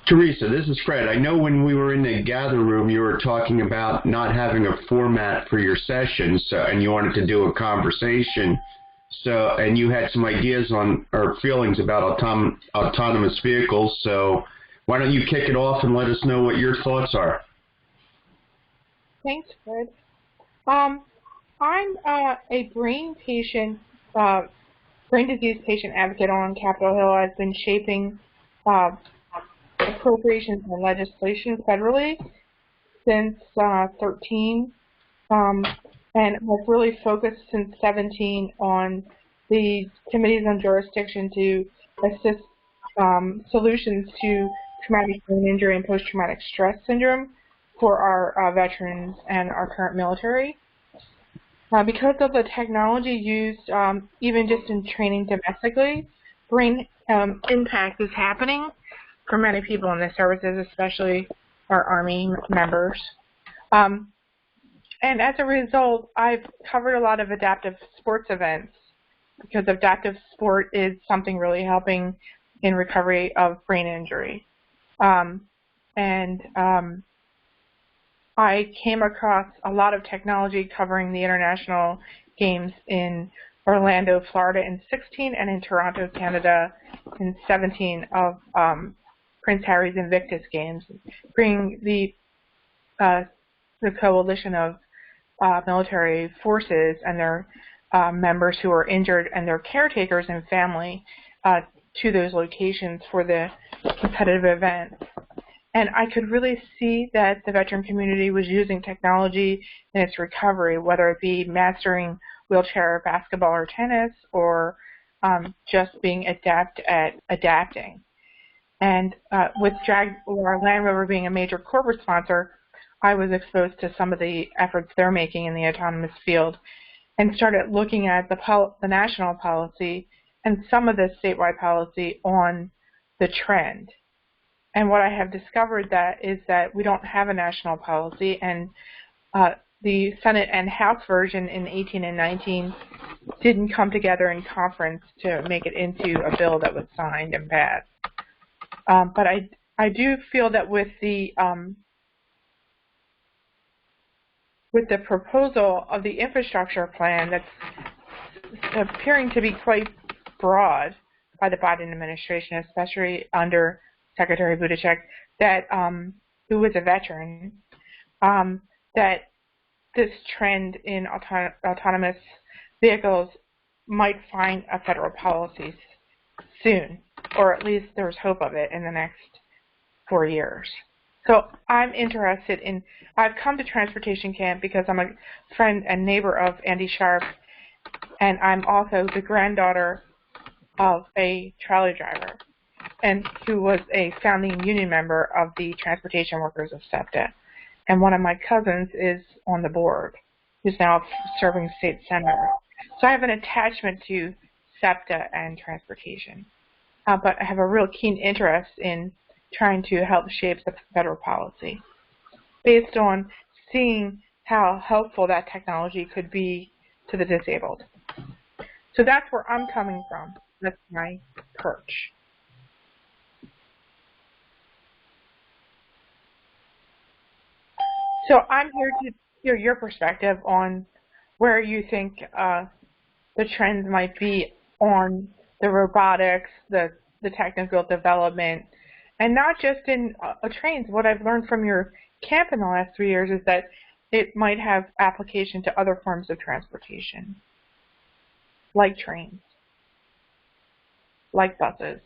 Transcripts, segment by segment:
Teresa, this is Fred. I know when we were in the gather room, you were talking about not having a format for your sessions, and you wanted to do a conversation. So, and you had some ideas on or feelings about autonomous vehicles. So, why don't you kick it off and let us know what your thoughts are? Thanks, Fred. I'm a brain disease patient advocate on Capitol Hill. I've been shaping appropriations and legislation federally since 13, and I've really focused since 17 on the committees on jurisdiction to assist solutions to traumatic brain injury and post-traumatic stress syndrome for our veterans and our current military. Because of the technology used even just in training domestically, brain impact is happening for many people in the services, especially our Army members. And as a result, I've covered a lot of adaptive sports events because adaptive sport is something really helping in recovery of brain injury. I came across a lot of technology covering the international games in Orlando, Florida in 16 and in Toronto, Canada in 17 of Prince Harry's Invictus Games, bringing the coalition of military forces and their members who are injured and their caretakers and family to those locations for the competitive event. And I could really see that the veteran community was using technology in its recovery, whether it be mastering wheelchair basketball or tennis, or just being adept at adapting. And with Jaguar Land Rover being a major corporate sponsor, I was exposed to some of the efforts they're making in the autonomous field and started looking at the national policy and some of the statewide policy on the trend. And what I have discovered is that we don't have a national policy, and the Senate and House version in 18 and 19 didn't come together in conference to make it into a bill that was signed and passed. But I do feel that with the proposal of the infrastructure plan that's appearing to be quite broad by the Biden administration, especially under Secretary Buttigieg, that who was a veteran, that this trend in autonomous vehicles might find a federal policy soon, or at least there's hope of it in the next 4 years. So I'm interested in, I've come to Transportation Camp because I'm a friend and neighbor of Andy Sharp, and I'm also the granddaughter of a trolley driver, and who was a founding union member of the Transportation Workers of SEPTA. And one of my cousins is on the board, who's now serving state senator. So I have an attachment to SEPTA and transportation. But I have a real keen interest in trying to help shape the federal policy based on seeing how helpful that technology could be to the disabled. So that's where I'm coming from. That's my perch. So I'm here to hear your perspective on where you think the trends might be on the robotics, the technical development, and not just in trains. What I've learned from your camp in the last 3 years is that it might have application to other forms of transportation, like trains, like buses.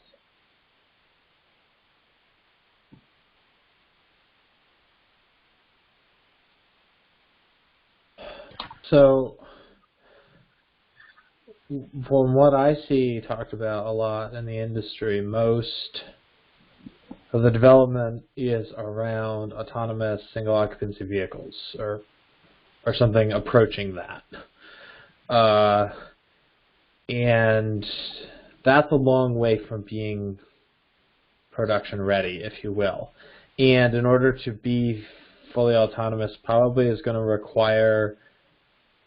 So, from what I see talked about a lot in the industry, most of the development is around autonomous single occupancy vehicles or something approaching that. And that's a long way from being production ready, if you will. And in order to be fully autonomous, probably is going to require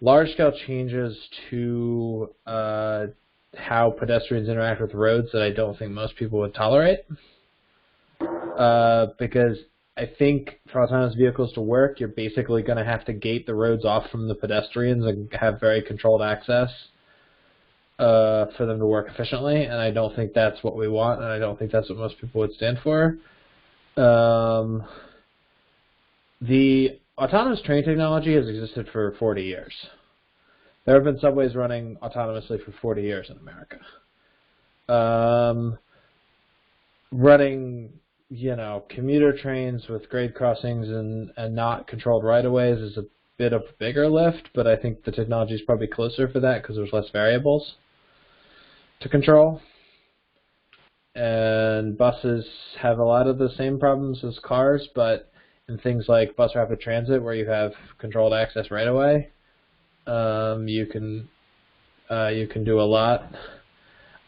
large-scale changes to how pedestrians interact with roads that I don't think most people would tolerate. because I think for autonomous vehicles to work, you're basically going to have to gate the roads off from the pedestrians and have very controlled access for them to work efficiently, and I don't think that's what we want, and I don't think that's what most people would stand for. The autonomous train technology has existed for 40 years. There have been subways running autonomously for 40 years in America. Running, commuter trains with grade crossings and not controlled right-of-ways is a bit of a bigger lift, but I think the technology is probably closer for that because there's less variables to control. And buses have a lot of the same problems as cars, but in things like bus rapid transit, where you have controlled access right away, you can do a lot.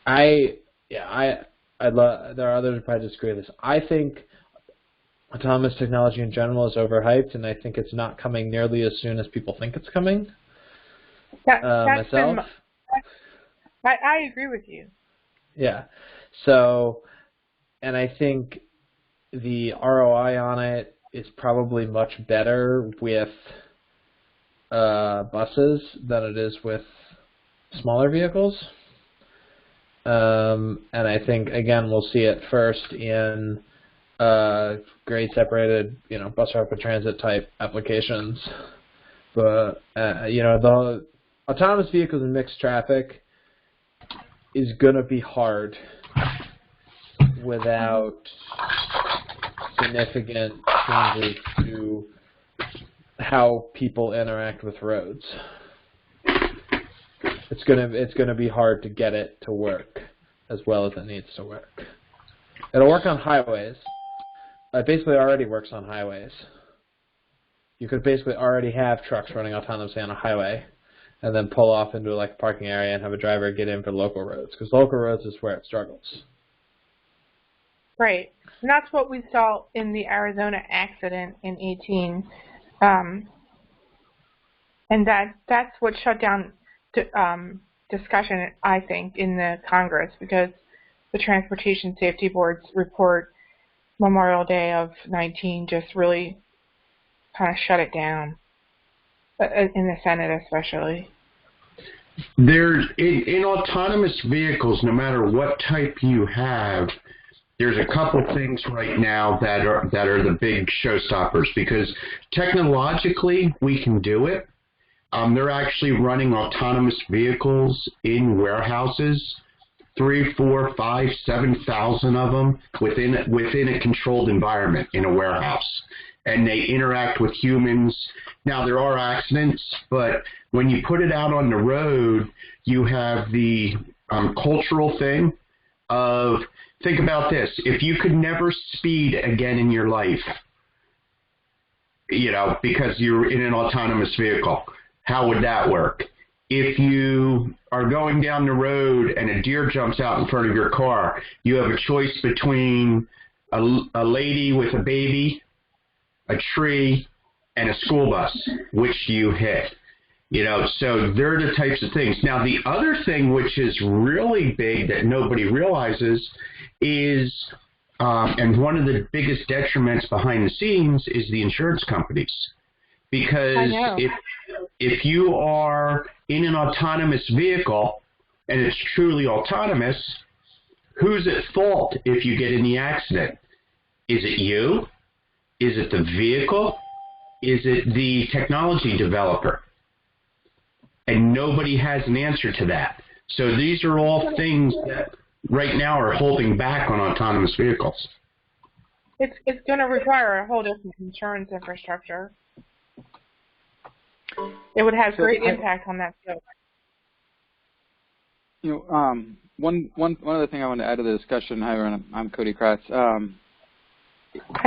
There are others who probably disagree with this. I think autonomous technology in general is overhyped, and I think it's not coming nearly as soon as people think it's coming. Myself, I agree with you. Yeah. So, and I think the ROI on it is probably much better with buses than it is with smaller vehicles. And I think, again, we'll see it first in grade separated, bus rapid transit type applications. But, the autonomous vehicles in mixed traffic is going to be hard without significant changes to how people interact with roads. It's gonna be hard to get it to work as well as it needs to work. It'll work on highways. It basically already works on highways. You could basically already have trucks running autonomously on a highway and then pull off into a parking area and have a driver get in for local roads, because local roads is where it struggles. Right. And that's what we saw in the Arizona accident in 18. And that's what shut down discussion, I think, in the Congress, because the Transportation Safety Board's report Memorial Day of 19 just really kind of shut it down, in the Senate especially. There's in autonomous vehicles, no matter what type you have, there's a couple things right now that are the big showstoppers, because technologically we can do it. They're actually running autonomous vehicles in warehouses, 3, 4, 5, 7,000 of them within a controlled environment in a warehouse, and they interact with humans. Now, there are accidents, but when you put it out on the road, you have the cultural thing of, think about this, if you could never speed again in your life, because you're in an autonomous vehicle, how would that work? If you are going down the road and a deer jumps out in front of your car, you have a choice between a lady with a baby, a tree, and a school bus. Which do you hit? So they're the types of things. Now, the other thing which is really big that nobody realizes is, and one of the biggest detriments behind the scenes, is the insurance companies. Because if you are in an autonomous vehicle and it's truly autonomous, who's at fault if you get in the accident? Is it you? Is it the vehicle? Is it the technology developer? And nobody has an answer to that. So these are all things that right now are holding back on autonomous vehicles. It's going to require a whole different insurance infrastructure. It would have great impact on that field. One other thing I want to add to the discussion. Hi, everyone. I'm Cody Kratz. Hi,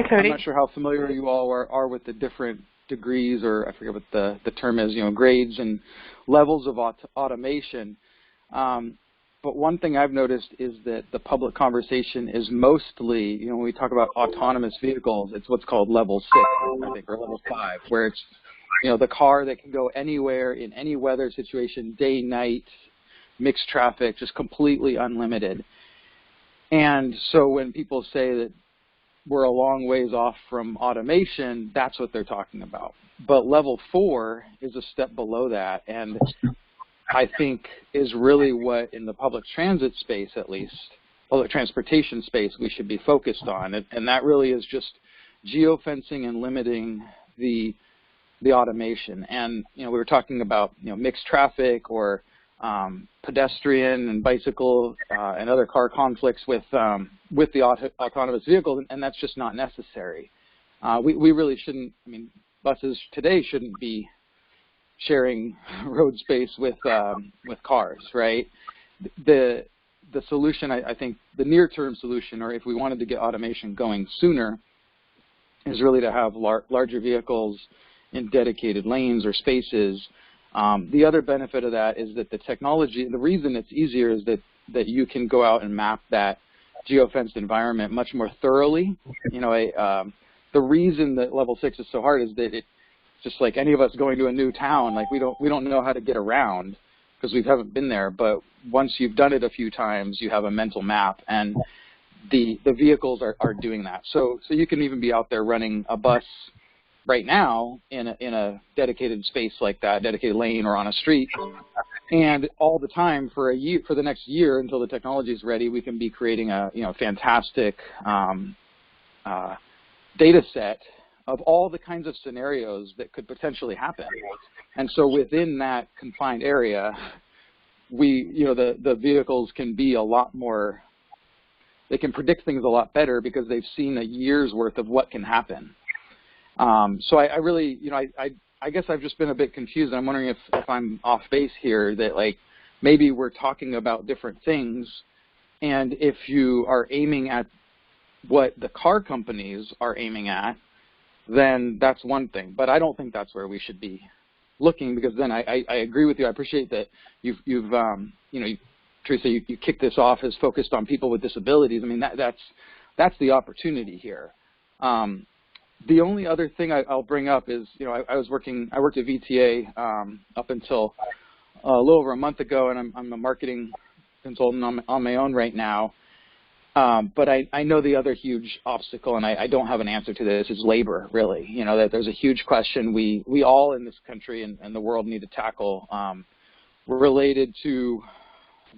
Cody. I'm not sure how familiar you all are with the different degrees, or I forget what the term is, grades and levels of automation. But one thing I've noticed is that the public conversation is mostly, when we talk about autonomous vehicles, it's what's called level 6, I think, or level 5, where it's, the car that can go anywhere in any weather situation, day, night, mixed traffic, just completely unlimited. And so when people say that we're a long ways off from automation, that's what they're talking about. But level 4 is a step below that, and I think is really what, in the public transit space at least, public transportation space, we should be focused on. And that really is just geofencing and limiting the automation. And, you know, we were talking about, you know, mixed traffic or pedestrian and bicycle and other car conflicts with the autonomous vehicles, and that's just not necessary. We really shouldn't, I mean, buses today shouldn't be sharing road space with cars, right? The solution, I think, the near-term solution, or if we wanted to get automation going sooner, is really to have larger vehicles in dedicated lanes or spaces. The other benefit of that is that the technology, the reason it's easier is that you can go out and map that geofenced environment much more thoroughly. You know, the reason that level 6 is so hard is that it's just like any of us going to a new town. Like we don't know how to get around because we haven't been there. But once you've done it a few times, you have a mental map, and the vehicles are doing that. So you can even be out there running a bus right now in a dedicated space like that, dedicated lane or on a street, and all the time for the next year until the technology is ready, we can be creating a fantastic data set of all the kinds of scenarios that could potentially happen. And so within that confined area, the vehicles can be a lot more, they can predict things a lot better because they've seen a year's worth of what can happen. So I really, I guess I've just been a bit confused. I'm wondering if I'm off base here, that like maybe we're talking about different things, and if you are aiming at what the car companies are aiming at, then that's one thing. But I don't think that's where we should be looking, because then I agree with you. I appreciate that you've Teresa, you kicked this off as focused on people with disabilities. I mean, that's the opportunity here. The only other thing I'll bring up is, I worked at VTA up until a little over a month ago, and I'm a marketing consultant on my own right now. But I know the other huge obstacle, and I don't have an answer to this, is labor, really. That there's a huge question we all in this country and the world need to tackle related to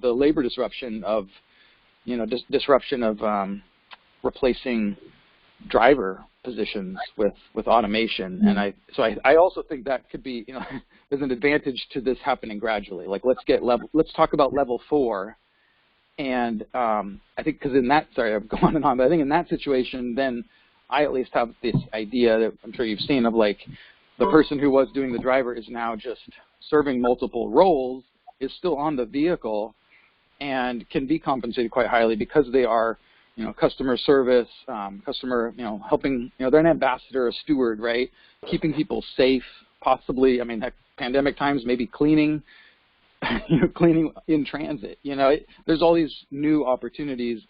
the labor disruption of, replacing driver positions with automation. And I also think that could be, there's an advantage to this happening gradually. Like let's talk about level 4. And I think because sorry, I'm going on, but I think in that situation, then I at least have this idea that I'm sure you've seen of like the person who was doing the driver is now just serving multiple roles, is still on the vehicle, and can be compensated quite highly because they are, customer service, helping, they're an ambassador, a steward, right? Keeping people safe, possibly, heck, pandemic times, maybe cleaning, cleaning in transit. There's all these new opportunities.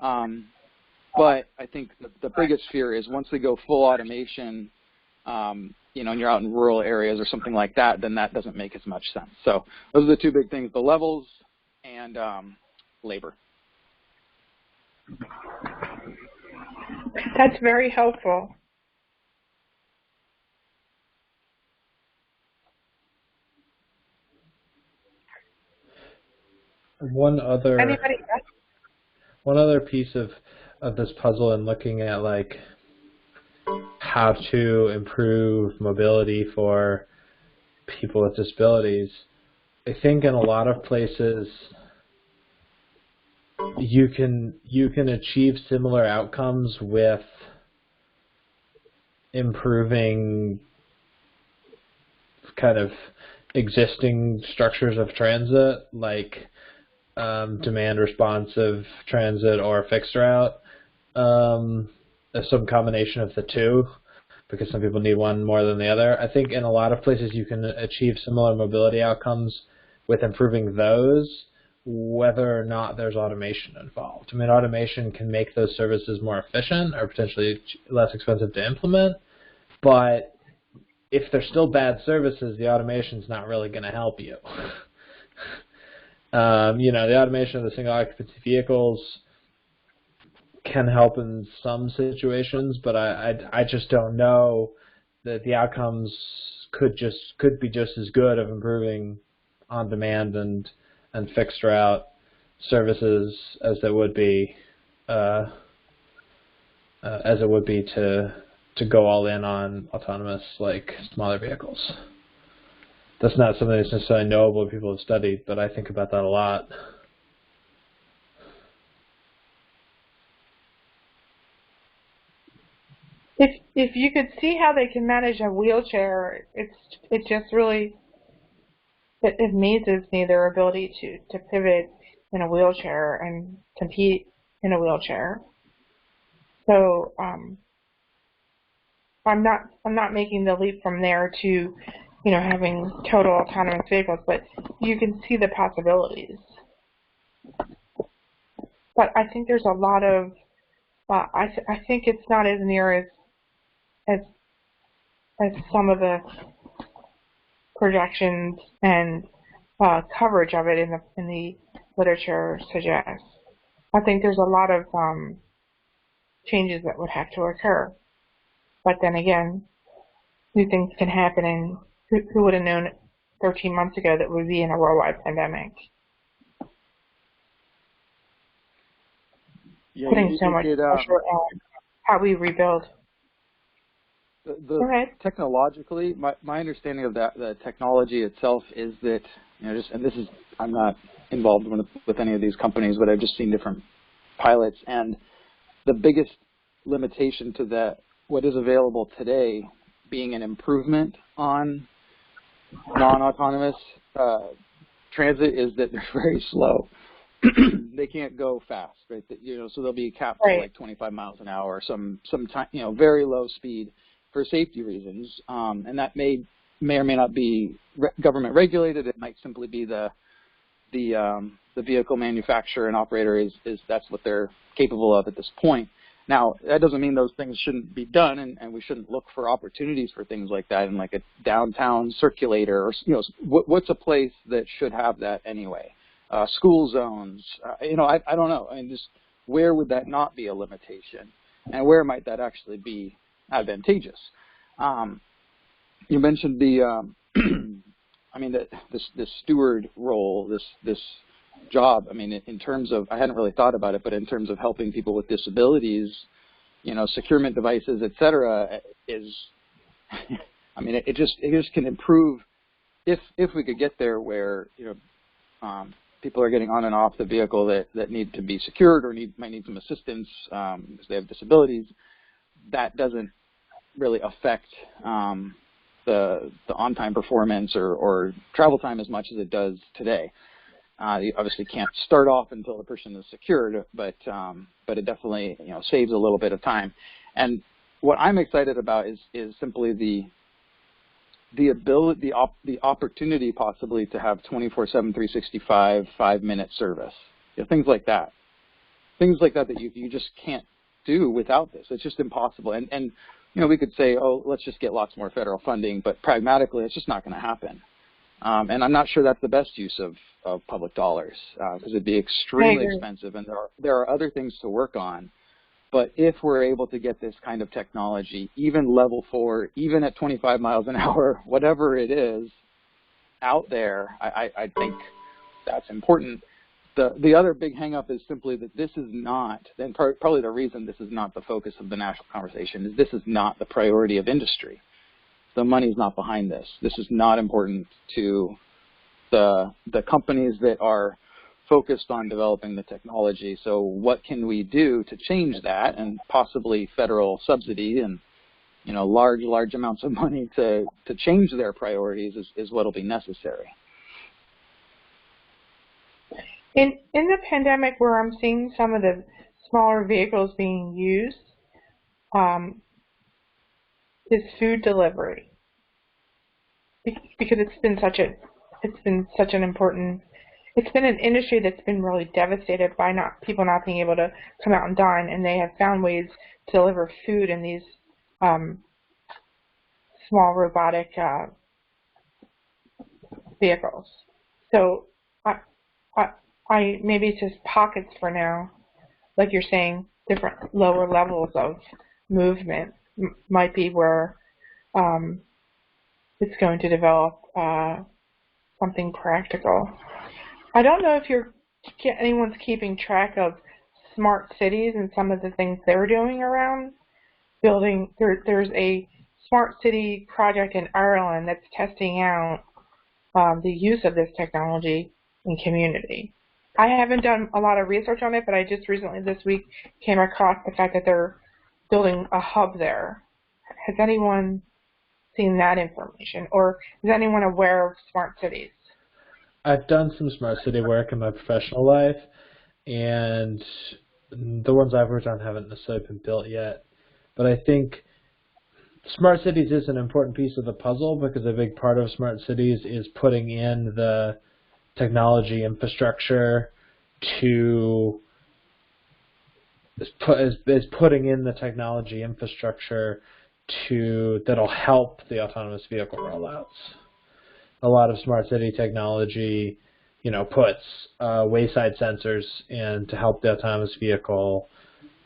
But I think the biggest fear is once we go full automation, and you're out in rural areas or something like that, then that doesn't make as much sense. So those are the two big things, the levels and labor. That's very helpful. One other piece of this puzzle, and looking at like how to improve mobility for people with disabilities, I think in a lot of places you can achieve similar outcomes with improving kind of existing structures of transit, like demand responsive transit or fixed route, some combination of the two, because some people need one more than the other. I think in a lot of places you can achieve similar mobility outcomes with improving those, whether or not there's automation involved. Automation can make those services more efficient or potentially less expensive to implement, but if they're still bad services, the automation's not really going to help you. The automation of the single occupancy vehicles can help in some situations, but I just don't know that the outcomes could be just as good of improving on demand and fixed route services as it would be to go all in on autonomous, like, smaller vehicles. That's not something that's necessarily knowable people have studied, but I think about that a lot. If you could see how they can manage a wheelchair, it just really it amazes me their ability to pivot in a wheelchair and compete in a wheelchair. So I'm not making the leap from there to having total autonomous vehicles, but you can see the possibilities. But I think there's a lot of I think it's not as near as some of the projections and coverage of it in the literature suggests. I think there's a lot of changes that would have to occur. But then again, new things can happen, and who would have known 13 months ago that we'd be in a worldwide pandemic? Yeah, Putting so much pressure on how we rebuild. Go ahead. Technologically, my understanding of the technology itself is that, I'm not involved with any of these companies, but I've just seen different pilots, and the biggest limitation to that, what is available today, being an improvement on non-autonomous transit, is that they're very slow. They can't go fast, right? So they'll be capped to like 25 miles an hour, some time, very low speed for safety reasons, and that may or may not be government regulated. It might simply be the vehicle manufacturer and operator is that's what they're capable of at this point. Now, that doesn't mean those things shouldn't be done, and we shouldn't look for opportunities for things like that in like a downtown circulator, or what's a place that should have that anyway? School zones, I don't know. I mean, just where would that not be a limitation, and where might that actually be advantageous? You mentioned the steward role, this job. I mean, in terms of, I hadn't really thought about it, but in terms of helping people with disabilities, securement devices, et cetera, is, I mean, it just can improve if we could get there where, people are getting on and off the vehicle that need to be secured or might need some assistance because they have disabilities. That doesn't really affect the on-time performance or travel time as much as it does today. You obviously can't start off until the person is secured, but it definitely saves a little bit of time. And what I'm excited about is simply the ability, the opportunity possibly to have 24/7, 365, 5-minute service, things like that that you just can't do without this. It's just impossible. And we could say, oh, let's just get lots more federal funding, but pragmatically, it's just not going to happen. And I'm not sure that's the best use of public dollars because it'd be extremely expensive, and there are other things to work on. But if we're able to get this kind of technology, even level 4, even at 25 miles an hour, whatever it is, out there, I think that's important. The other big hang-up is simply that this is not, and probably the reason this is not the focus of the national conversation, is this is not the priority of industry. The money's not behind this. This is not important to the companies that are focused on developing the technology. So what can we do to change that, and possibly federal subsidy and large amounts of money to change their priorities is what will be necessary. In the pandemic, where I'm seeing some of the smaller vehicles being used, is food delivery, because it's been such an important. It's been an industry that's been really devastated by people not being able to come out and dine, and they have found ways to deliver food in these small robotic vehicles. So I maybe it's just pockets for now, like you're saying, different lower levels of movement might be where it's going to develop something practical. I don't know if anyone's keeping track of smart cities and some of the things they're doing around building. There's a smart city project in Ireland that's testing out the use of this technology in community. I haven't done a lot of research on it, but I just recently this week came across the fact that they're building a hub there. Has anyone seen that information, or is anyone aware of smart cities? I've done some smart city work in my professional life, and the ones I've worked on haven't necessarily been built yet. But I think smart cities is an important piece of the puzzle, because a big part of smart cities is putting in the technology infrastructure that'll help the autonomous vehicle rollouts. A lot of smart city technology, puts wayside sensors in to help the autonomous vehicle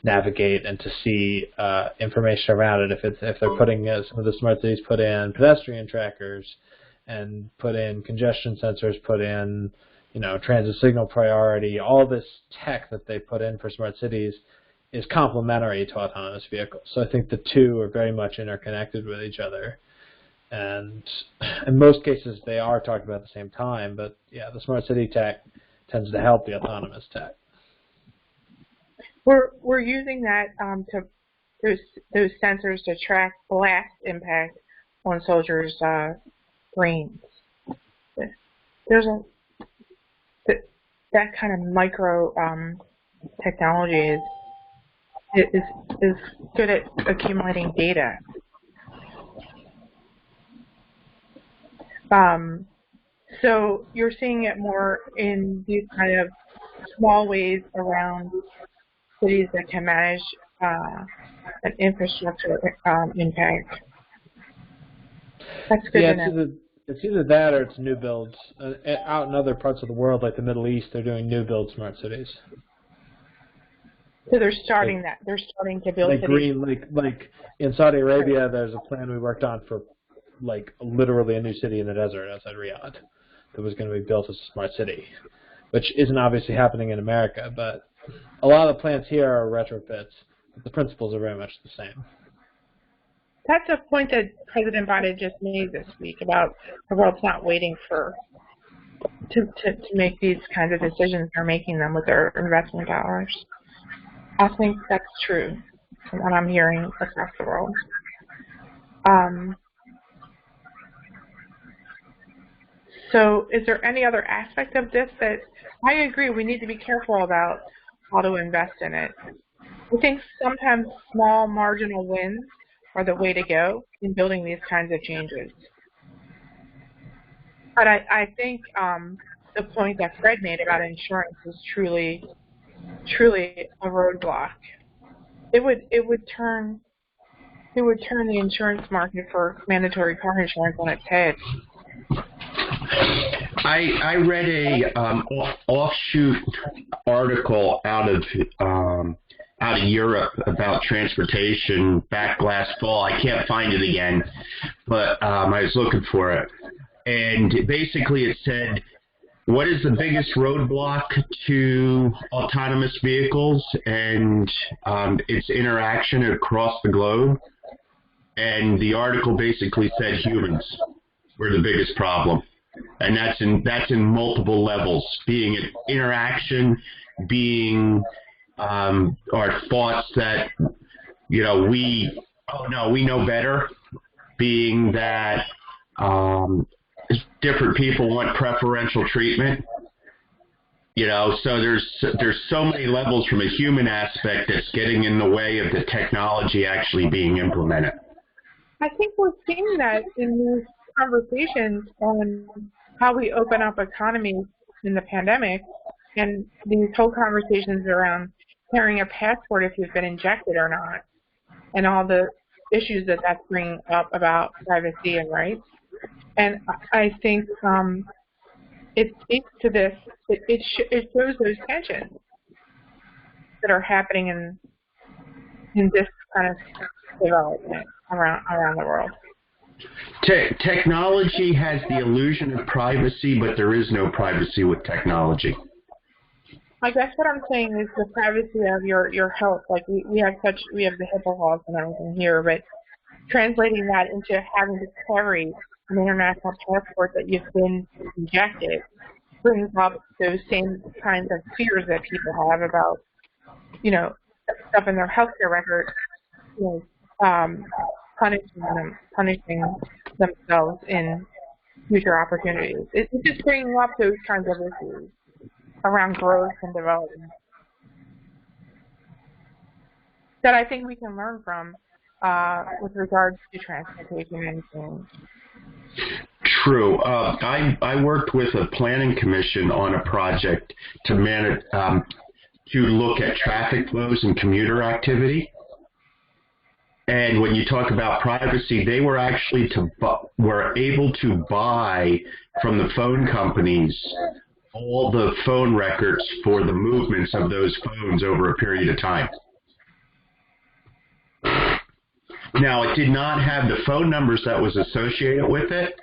navigate and to see information around it. If they're putting some of the smart cities put in pedestrian trackers and put in congestion sensors, put in transit signal priority, all this tech that they put in for smart cities is complementary to autonomous vehicles. So I think the two are very much interconnected with each other. And in most cases, they are talking about at the same time. But yeah, the smart city tech tends to help the autonomous tech. We're using that those sensors to track blast impact on soldiers' brains. There's that kind of micro technology is good at accumulating data. So you're seeing it more in these kind of small ways around cities that can manage an infrastructure impact. That's good to know. It's either that or it's new builds. Out in other parts of the world, like the Middle East, they're doing new build smart cities. So they're starting that. They're starting to build cities. Like in Saudi Arabia, there's a plan we worked on for literally a new city in the desert outside Riyadh that was going to be built as a smart city, which isn't obviously happening in America, but a lot of the plants here are retrofits. But the principles are very much the same. That's a point that President Biden just made this week about the world's not waiting to make these kinds of decisions. They're making them with their investment dollars. I think that's true from what I'm hearing across the world. So is there any other aspect of this that I agree we need to be careful about how to invest in it? I think sometimes small marginal wins are the way to go in building these kinds of changes. But I think the point that Fred made about insurance is truly a roadblock. It would turn the insurance market for mandatory car insurance on its head. I read a offshoot article out of Europe about transportation back last fall. I can't find it again, but I was looking for it. And basically it said, what is the biggest roadblock to autonomous vehicles and its interaction across the globe? And the article basically said humans were the biggest problem. And that's in multiple levels, being an interaction, being our thoughts that, we know better, being that different people want preferential treatment, so there's so many levels from a human aspect that's getting in the way of the technology actually being implemented. I think we're seeing that in these conversations on how we open up economies in the pandemic, and these whole conversations around carrying a passport if you've been injected or not, and all the issues that that's bringing up about privacy and rights. And I think it speaks to this. It shows those tensions that are happening in this kind of development around the world. Technology has the illusion of privacy, but there is no privacy with technology. I guess what I'm saying is the privacy of your health. Like we have the HIPAA laws and everything here, but translating that into having to carry an international passport that you've been injected brings up those same kinds of fears that people have about, stuff in their healthcare record, punishing themselves in future opportunities. It's just bringing up those kinds of issues around growth and development that I think we can learn from with regards to transportation and things. True. I worked with a planning commission on a project to manage, to look at traffic flows and commuter activity. And when you talk about privacy, they were actually were able to buy from the phone companies all the phone records for the movements of those phones over a period of time. Now, it did not have the phone numbers that was associated with it,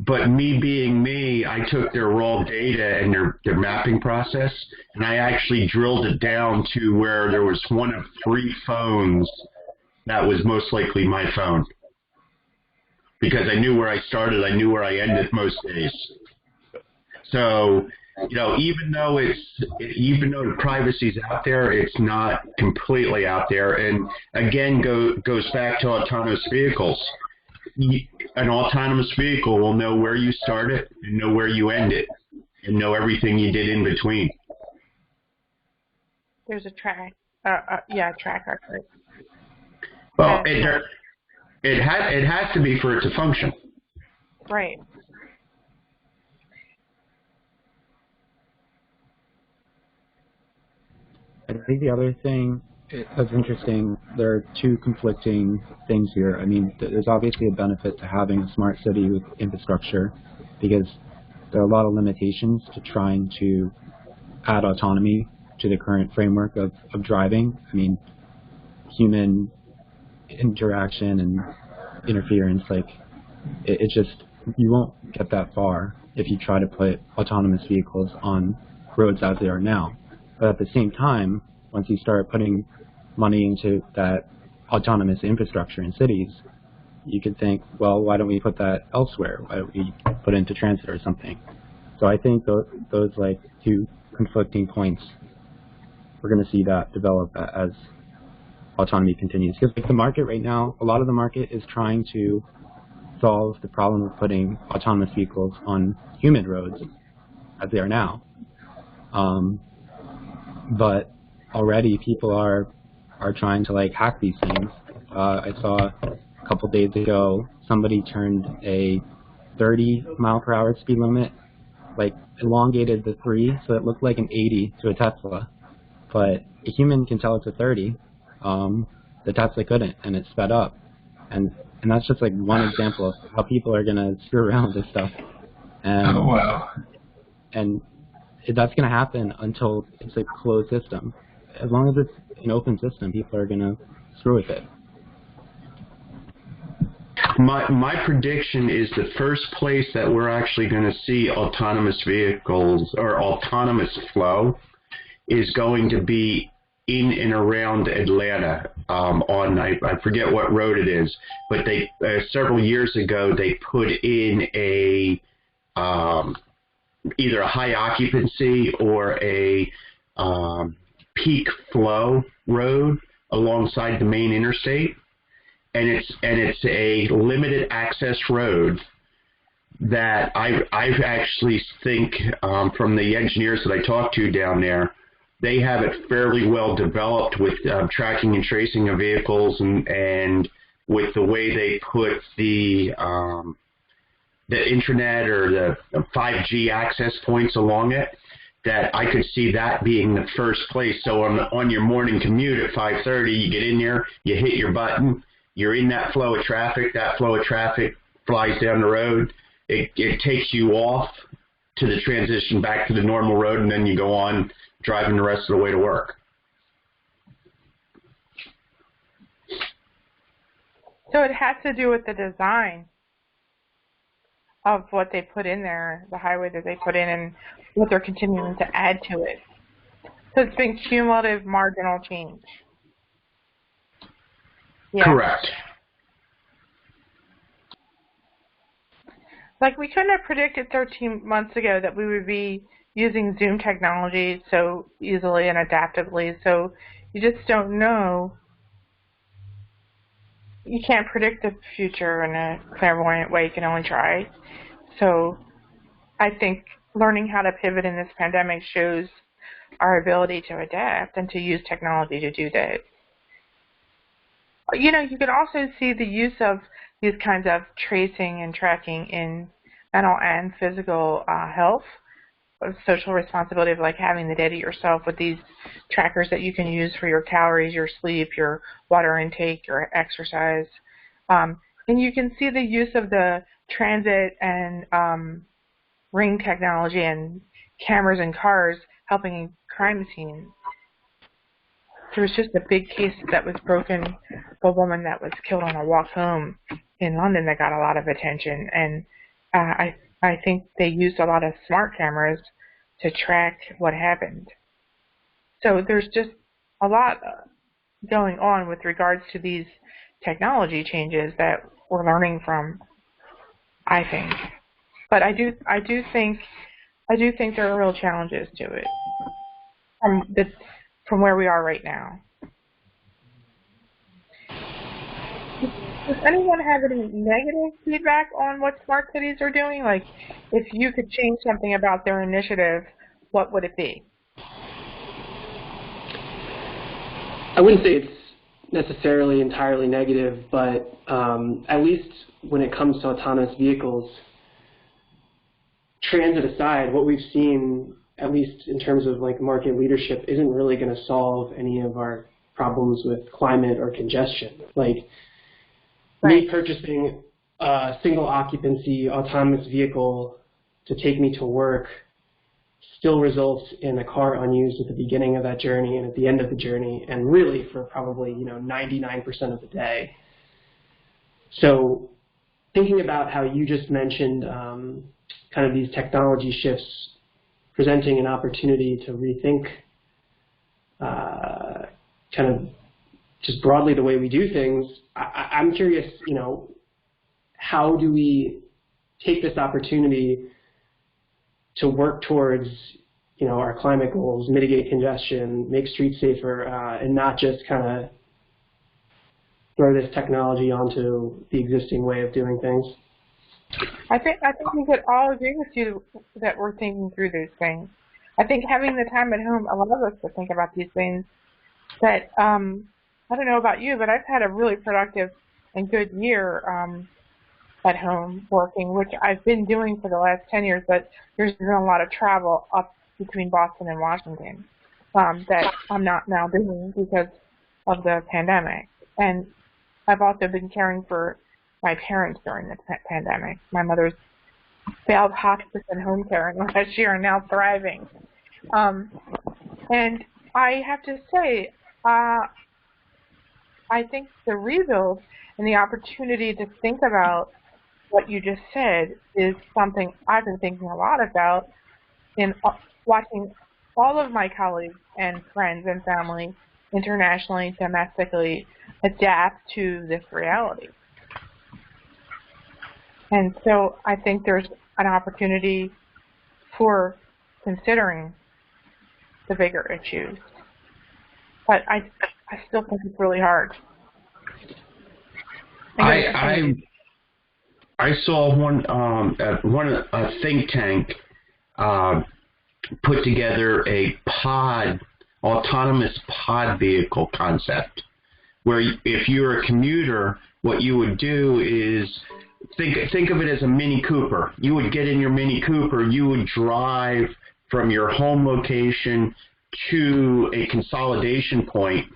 but me being me, I took their raw data and their mapping process, and I actually drilled it down to where there was one of 3 phones that was most likely my phone. Because I knew where I started, I knew where I ended most days. So, even though the privacy's out there, it's not completely out there. And again, goes back to autonomous vehicles. An autonomous vehicle will know where you started and know where you ended and know everything you did in between. There's a track record. Well, it has to be for it to function. Right. I think the other thing that's interesting, there are 2 conflicting things here. I mean, there's obviously a benefit to having a smart city with infrastructure because there are a lot of limitations to trying to add autonomy to the current framework of driving. I mean, human interaction and interference, it just, you won't get that far if you try to put autonomous vehicles on roads as they are now. But at the same time, once you start putting money into that autonomous infrastructure in cities, you could think, well, why don't we put that elsewhere? Why don't we put it into transit or something? So I think those 2 conflicting points, we're going to see that develop as autonomy continues. Because the market right now, a lot of the market is trying to solve the problem of putting autonomous vehicles on human roads as they are now. But already people are trying to hack these things. I saw a couple days ago somebody turned a 30-mile-per-hour speed limit, elongated the 3 so it looked like an 80 to a Tesla. But a human can tell it's a 30. The Tesla couldn't, and it sped up. And that's just one example of how people are going to screw around with this stuff. And, oh, wow. And that's going to happen until it's a closed system. As long as it's an open system, people are going to screw with it. My prediction is the first place that we're actually going to see autonomous vehicles or autonomous flow is going to be in and around Atlanta on I forget what road it is, but they several years ago they put in a either a high occupancy or a peak flow road alongside the main interstate, and it's a limited access road that I actually think from the engineers that I talked to down there, they have it fairly well developed with tracking and tracing of vehicles and with the way they put the internet or the 5G access points along it, that I could see that being the first place. So on your morning commute at 5:30, you get in there, you hit your button, you're in that flow of traffic. That flow of traffic flies down the road. It takes you off to the transition back to the normal road, and then you go on driving the rest of the way to work. So it has to do with the design of what they put in there, the highway that they put in, and what they're continuing to add to it. So it's been cumulative marginal change. Yeah. Correct. Like, we couldn't have predicted 13 months ago that we would be using Zoom technology so easily and adaptively. So you just don't know. You can't predict the future in a clairvoyant way. You can only try. So I think learning how to pivot in this pandemic shows our ability to adapt and to use technology to do that. You know, you can also see the use of these kinds of tracing and tracking in mental and physical health, social responsibility of like having the data yourself with these trackers that you can use for your calories, your sleep, your water intake, your exercise. And you can see the use of the transit and ring technology and cameras in cars helping in crime scenes. There was just a big case that was broken, a woman that was killed on a walk home in London that got a lot of attention. And I think they used a lot of smart cameras to track what happened. So there's just a lot going on with regards to these technology changes that we're learning from, I think. But I do think there are real challenges to it from where we are right now. Does anyone have any negative feedback on what smart cities are doing? Like, if you could change something about their initiative, what would it be? I wouldn't say it's necessarily entirely negative, but at least when it comes to autonomous vehicles, transit aside, what we've seen, at least in terms of like market leadership, isn't really going to solve any of our problems with climate or congestion. Like, me purchasing a single occupancy autonomous vehicle to take me to work still results in a car unused at the beginning of that journey and at the end of the journey, and really for probably 99% of the day. So thinking about how you just mentioned kind of these technology shifts presenting an opportunity to rethink kind of just broadly the way we do things, I'm curious, how do we take this opportunity to work towards, our climate goals, mitigate congestion, make streets safer, and not just kind of throw this technology onto the existing way of doing things? I think we could all agree with you that we're thinking through these things. I think having the time at home allows us to think about these things that, I don't know about you, but I've had a really productive and good year at home working, which I've been doing for the last 10 years, but there's been a lot of travel up between Boston and Washington that I'm not now doing because of the pandemic. And I've also been caring for my parents during the pandemic. My mother's failed hospice and home care in last year and now thriving. And I have to say, I think the rebuild and the opportunity to think about what you just said is something I've been thinking a lot about in watching all of my colleagues and friends and family internationally, domestically, adapt to this reality. And so I think there's an opportunity for considering the bigger issues. But I still think it's really hard. I saw a think tank put together a autonomous pod vehicle concept, where if you're a commuter, what you would do is think of it as a Mini Cooper. You would get in your Mini Cooper, you would drive from your home location to a consolidation point.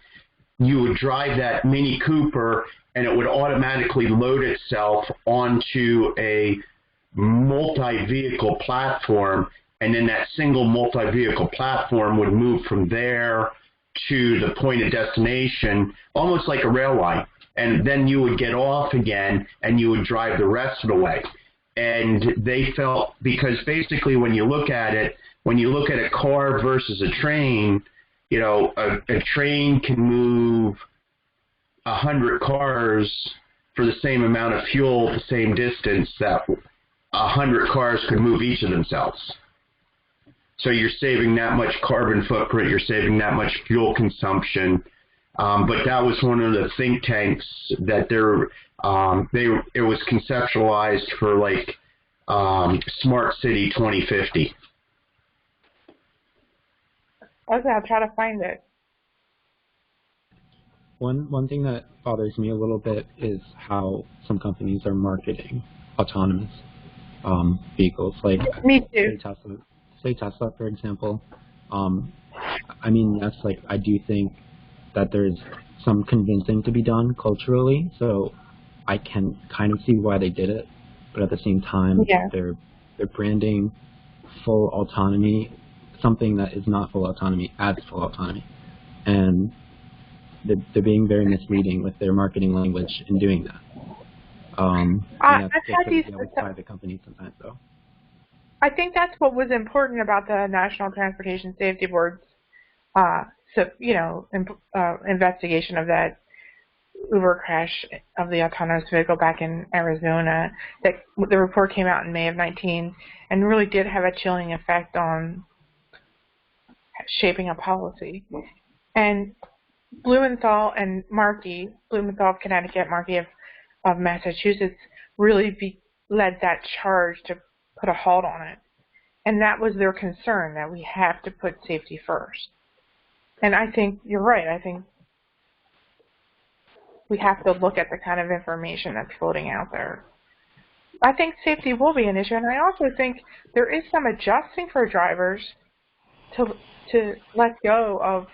You would drive that Mini Cooper, and it would automatically load itself onto a multi-vehicle platform, and then that single multi-vehicle platform would move from there to the point of destination, almost like a rail line. and then you would get off again and you would drive the rest of the way. And they felt, because basically when you look at it, when you look at a car versus a train, you know, a train can move 100 cars for the same amount of fuel, the same distance that 100 cars could move each of themselves. So you're saving that much carbon footprint, you're saving that much fuel consumption. But that was one of the think tanks that it was conceptualized for, like, Smart City 2050. Okay, I'll try to find it. One thing that bothers me a little bit is how some companies are marketing autonomous vehicles. Like, me too. Say Tesla, for example. I mean, yes, like, I do think that there's some convincing to be done culturally, so I can kind of see why they did it, but at the same time, they're branding full autonomy, something that is not full autonomy as full autonomy, and they're being very misleading with their marketing language in doing that. I've had these with private companies sometimes, though. I think that's what was important about the National Transportation Safety Board's investigation of that Uber crash of the autonomous vehicle back in Arizona. That the report came out in May of 19 and really did have a chilling effect on shaping a policy. And Blumenthal and Markey, Blumenthal of Connecticut, Markey of Massachusetts, really led that charge to put a halt on it. And that was their concern, that we have to put safety first. And I think you're right. I think we have to look at the kind of information that's floating out there. I think safety will be an issue, and I also think there is some adjusting for drivers to let go of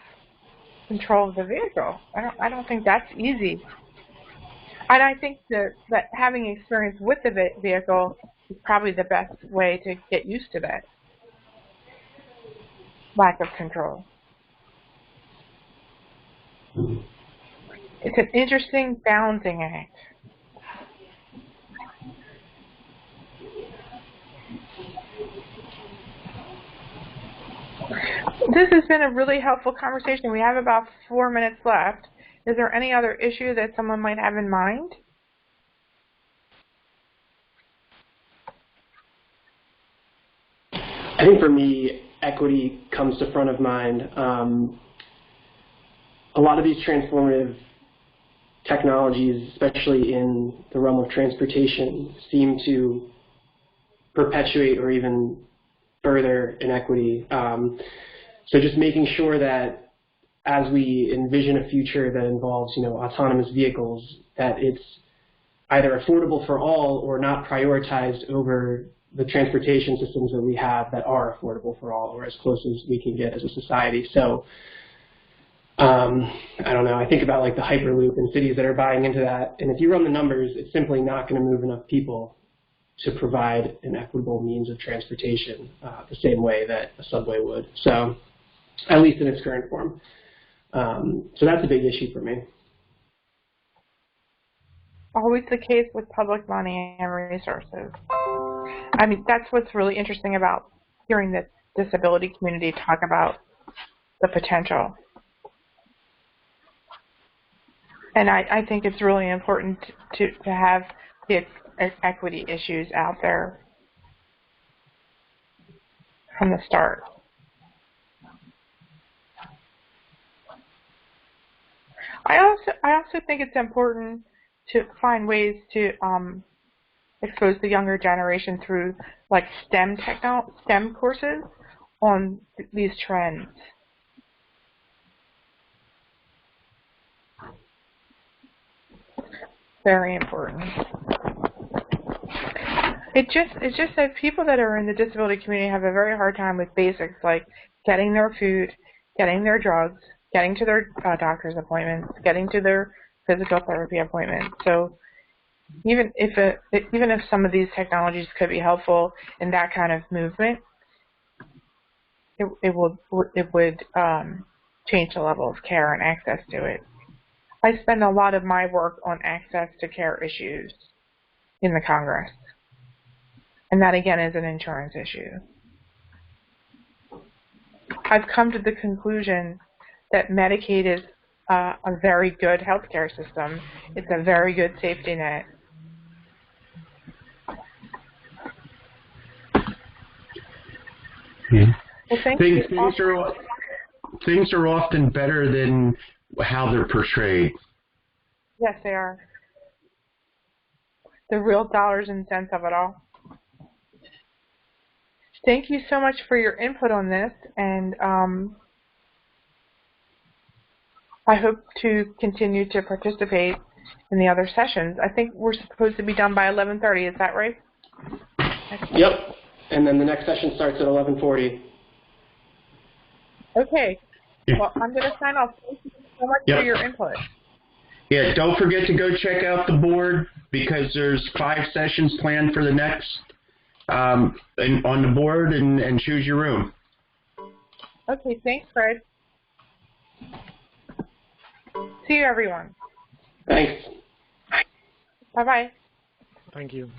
control of the vehicle. I don't think that's easy. And I think that having experience with the vehicle is probably the best way to get used to that lack of control. It's an interesting balancing act. This has been a really helpful conversation. We have about 4 minutes left. Is there any other issue that someone might have in mind? I think for me, equity comes to front of mind. A lot of these transformative technologies, especially in the realm of transportation, seem to perpetuate or even further inequity. So just making sure that as we envision a future that involves, autonomous vehicles, that it's either affordable for all or not prioritized over the transportation systems that we have that are affordable for all, or as close as we can get as a society. So I don't know, I think about like the Hyperloop and cities that are buying into that, and if you run the numbers, it's simply not going to move enough people to provide an equitable means of transportation the same way that a subway would. So, at least in its current form. So that's a big issue for me. Always the case with public money and resources. I mean, that's what's really interesting about hearing the disability community talk about the potential. And I think it's really important to have the equity issues out there from the start. I also think it's important to find ways to expose the younger generation through like STEM courses on these trends. Very important. It's just that people that are in the disability community have a very hard time with basics like getting their food, getting their drugs, getting to their doctor's appointments, getting to their physical therapy appointments. So even if some of these technologies could be helpful in that kind of movement, it would change the level of care and access to it. I spend a lot of my work on access to care issues in the Congress. And that, again, is an insurance issue. I've come to the conclusion that Medicaid is a very good healthcare system. It's a very good safety net. Yeah. Well, things are often better than how they're portrayed. Yes, they are. The real dollars and cents of it all. Thank you so much for your input on this, and I hope to continue to participate in the other sessions. I think we're supposed to be done by 11:30. Is that right? Yep. And then the next session starts at 11:40. Okay. Yeah. Well, I'm going to sign off. Thank you so much for your input. Yeah, don't forget to go check out the board because there's 5 sessions planned for the next on the board, and choose your room. Okay, thanks, Fred. See you, everyone. Thanks. Bye-bye. Thank you.